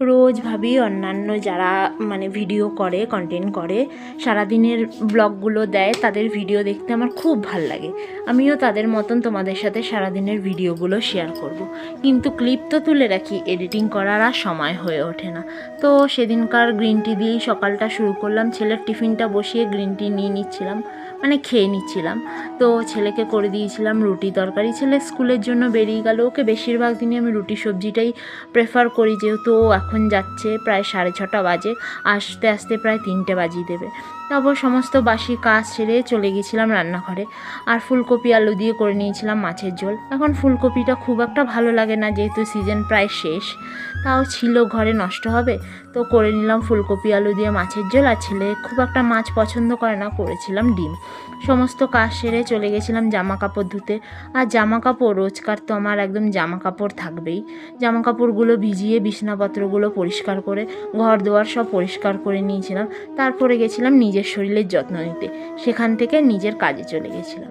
রোজ ভাবি অন্যান্য যারা মানে ভিডিও করে, কন্টেন্ট করে, সারাদিনের ব্লগগুলো দেয়, তাদের ভিডিও দেখতে আমার খুব ভাল লাগে। আমিও তাদের মতন তোমাদের সাথে সারাদিনের ভিডিওগুলো শেয়ার করব। কিন্তু ক্লিপ তো তুলে রাখি, এডিটিং করার আর সময় হয়ে ওঠে না। তো সেদিনকার গ্রিন টি দিয়েই সকালটা শুরু করলাম। ছেলের টিফিনটা বসিয়ে গ্রিন টি নিয়ে নিচ্ছিলাম, মানে খেয়ে নিচ্ছিলাম। তো ছেলেকে করে দিয়েছিলাম রুটি তরকারি। ছেলে স্কুলের জন্য বেরিয়ে গেল। ওকে বেশিরভাগ দিনই আমি রুটি সবজিটাই প্রেফার করি, যেহেতু ও এখন যাচ্ছে, প্রায় 6:30 বাজে, আসতে আসতে প্রায় 3টে বাজিয়ে দেবে। তারপর সমস্ত বাসি কাজ সেরে চলে গেছিলাম রান্নাঘরে। আর ফুলকপি আলু দিয়ে করে নিয়েছিলাম মাছের ঝোল। এখন ফুলকপিটা খুব একটা ভালো লাগে না, যেহেতু সিজন প্রায় শেষ, তাও ছিল ঘরে, নষ্ট হবে, তো করে নিলাম ফুলকপি আলু দিয়ে মাছের ঝোল। আর ছেলে খুব একটা মাছ পছন্দ করে না, করেছিলাম ডিম। সমস্ত কাজ সেরে চলে গেছিলাম জামা কাপড় ধুতে। আর জামা কাপড় রোজকার তো আমার একদম জামা কাপড় থাকবেই। জামা কাপড়গুলো ভিজিয়ে বিছানাপত্রগুলো পরিষ্কার করে, ঘর দুয়ার সব পরিষ্কার করে নিয়েছিলাম। তারপরে গেছিলাম নিজের শরীরের যত্ন নিতে, সেখান থেকে নিজের কাজে চলে গেছিলাম।